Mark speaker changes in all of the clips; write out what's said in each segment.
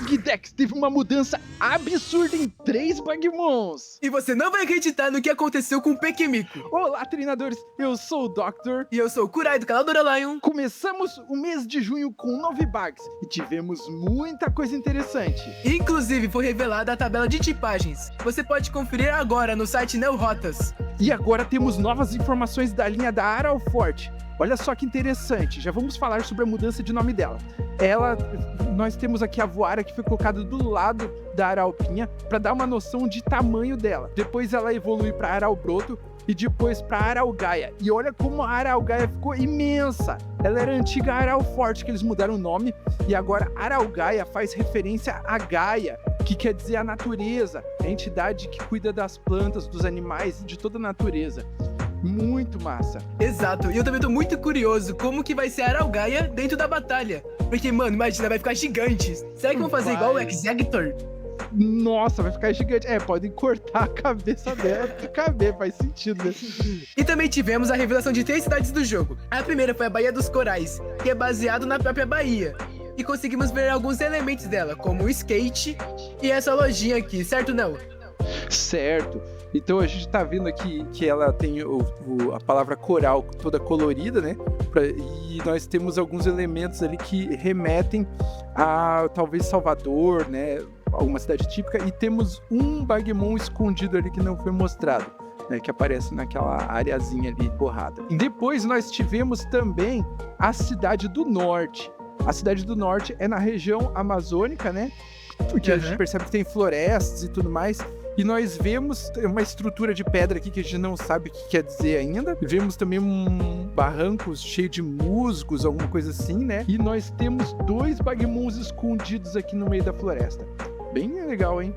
Speaker 1: Pokédex teve uma mudança absurda em 3 Bagmons.
Speaker 2: E você não vai acreditar no que aconteceu com o Pequimico.
Speaker 1: Olá, treinadores, eu sou o Doctor.
Speaker 2: E eu sou o Kurai do canal Doralion.
Speaker 1: Começamos o mês de junho com 9 bugs e tivemos muita coisa interessante.
Speaker 2: Inclusive foi revelada a tabela de tipagens. Você pode conferir agora no site Neorotas.
Speaker 1: E agora temos novas informações da linha da Aralforte. Olha só que interessante, já vamos falar sobre a mudança de nome dela. Nós temos aqui a Voara que foi colocada do lado da Aralpinha para dar uma noção de tamanho dela. Depois ela evolui para Aralbroto e depois para Aralgaia. E olha como a Aralgaia ficou imensa. Ela era a antiga Aralforte, que eles mudaram o nome, e agora Aralgaia faz referência a Gaia, que quer dizer a natureza, a entidade que cuida das plantas, dos animais e de toda a natureza. Muito massa.
Speaker 2: Exato, e eu também tô muito curioso como que vai ser a Aralgaia dentro da batalha. Porque, mano, imagina, vai ficar gigante. Será que vão fazer igual o Executor?
Speaker 1: Nossa, vai ficar gigante. Podem cortar a cabeça dela e caber, faz sentido, né?
Speaker 2: E também tivemos a revelação de 3 cidades do jogo. A primeira foi a Baía dos Corais, que é baseado na própria Bahia. E conseguimos ver alguns elementos dela, como o skate e essa lojinha aqui, certo, Nel?
Speaker 1: Certo. Então a gente tá vendo aqui que ela tem a palavra coral toda colorida, né? E nós temos alguns elementos ali que remetem a talvez Salvador, né? Alguma cidade típica. E temos um Bagmon escondido ali que não foi mostrado, né? Que aparece naquela areazinha ali borrada. E depois nós tivemos também a Cidade do Norte. A Cidade do Norte é na região amazônica, né? Porque a gente percebe que tem florestas e tudo mais. E nós vemos uma estrutura de pedra aqui que a gente não sabe o que quer dizer ainda. Vemos também um barranco cheio de musgos, alguma coisa assim, né? E nós temos 2 Bagmons escondidos aqui no meio da floresta. Bem legal, hein?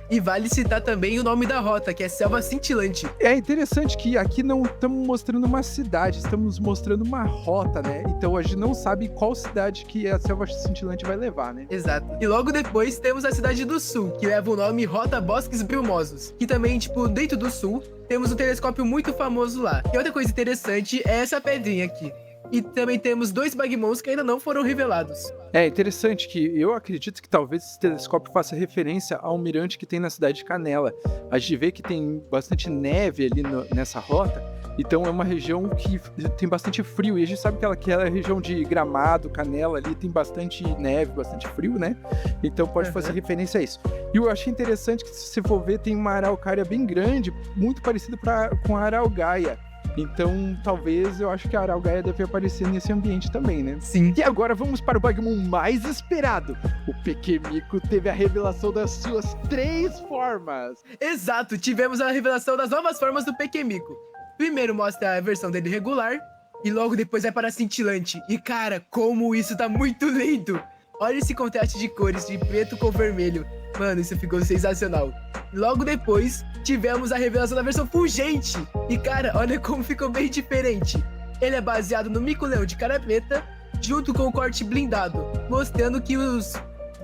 Speaker 2: E vale citar também o nome da rota, que é Selva Cintilante.
Speaker 1: É interessante que aqui não estamos mostrando uma cidade, estamos mostrando uma rota, né? Então a gente não sabe qual cidade que a Selva Cintilante vai levar, né?
Speaker 2: Exato. E logo depois temos a Cidade do Sul, que leva o nome Rota Bosques Brumosos. Que também, dentro do sul, temos um telescópio muito famoso lá. E outra coisa interessante é essa pedrinha aqui. E também temos 2 Bagmons que ainda não foram revelados.
Speaker 1: É interessante que eu acredito que talvez esse telescópio faça referência ao mirante que tem na cidade de Canela. A gente vê que tem bastante neve ali nessa rota, então é uma região que tem bastante frio. E a gente sabe que aquela região de Gramado, Canela ali tem bastante neve, bastante frio, né? Então pode fazer referência a isso. E eu achei interessante que, se você for ver, tem uma araucária bem grande, muito parecida com a Aralgaia. Então, talvez, eu acho que a Aralgaia deve aparecer nesse ambiente também, né?
Speaker 2: Sim.
Speaker 1: E agora vamos para o Bagmon mais esperado. O Pequemico teve a revelação das suas 3 formas.
Speaker 2: Exato, tivemos a revelação das novas formas do Pequemico. Primeiro mostra a versão dele regular, e logo depois vai para cintilante. E cara, como isso tá muito lindo! Olha esse contraste de cores, de preto com vermelho. Mano, isso ficou sensacional. Logo depois, tivemos a revelação da versão Fulgente. E cara, olha como ficou bem diferente. Ele é baseado no Mico-Leão de cara preta, junto com o corte blindado, mostrando que os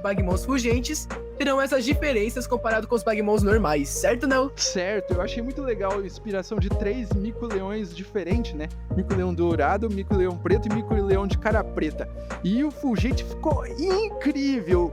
Speaker 2: Bagmons Fulgentes terão essas diferenças comparado com os Bagmons normais, certo, Nel?
Speaker 1: Certo, eu achei muito legal a inspiração de 3 Mico-Leões diferentes, né? Mico-Leão dourado, Mico-Leão preto e Mico-Leão de cara preta. E o Fulgente ficou incrível!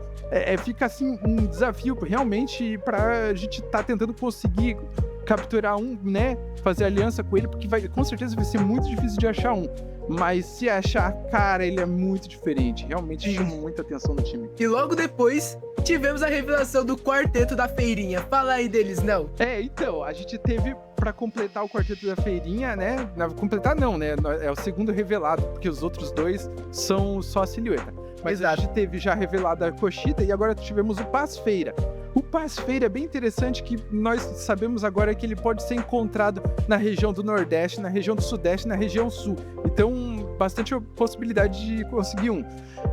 Speaker 1: Fica assim um desafio realmente pra gente tá tentando conseguir capturar um, né? Fazer aliança com ele, porque com certeza vai ser muito difícil de achar um. Mas se achar, cara, ele é muito diferente. Realmente chama muita atenção no time.
Speaker 2: E logo depois, tivemos a revelação do quarteto da feirinha. Fala aí deles, Nel.
Speaker 1: Então, a gente teve pra completar o quarteto da feirinha, né? Completar não, né? É o segundo revelado, porque os outros 2 são só a silhueta. Mas a gente teve já revelada a Koshida e agora tivemos o Paz-Feira. O Paz-Feira é bem interessante, que nós sabemos agora que ele pode ser encontrado na região do Nordeste, na região do Sudeste, na região Sul. Então, bastante possibilidade de conseguir um.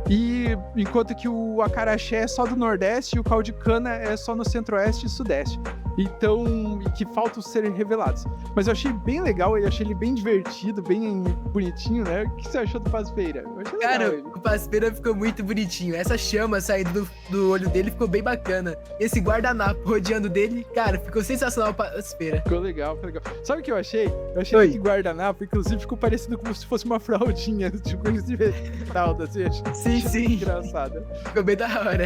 Speaker 1: E enquanto que o Acarajé é só do Nordeste e o caldo de cana é só no Centro-Oeste e Sudeste. Então, e que faltam serem revelados. Mas eu achei bem legal, eu achei ele bem divertido, bem bonitinho, né? O que você achou do Paz-Feira? Eu achei legal
Speaker 2: Cara,
Speaker 1: ele.
Speaker 2: o Paz-Feira ficou muito bonitinho. Essa chama saindo do olho dele ficou bem bacana. Esse guardanapo rodeando dele, cara, ficou sensacional o Paz-Feira.
Speaker 1: Ficou legal, ficou legal. Sabe o que eu achei? Eu achei
Speaker 2: Oi.
Speaker 1: que guardanapo, inclusive, ficou parecido como se fosse uma fraldinha, tipo, de fralda, assim.
Speaker 2: Sim, sim.
Speaker 1: Engraçado.
Speaker 2: Ficou bem da hora.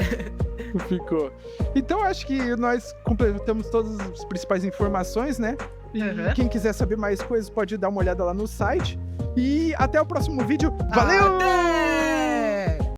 Speaker 1: Ficou. Então, acho que nós completamos todas as principais informações, né? E
Speaker 2: Uhum.
Speaker 1: quem quiser saber mais coisas pode dar uma olhada lá no site. E até o próximo vídeo. Valeu!
Speaker 2: Até!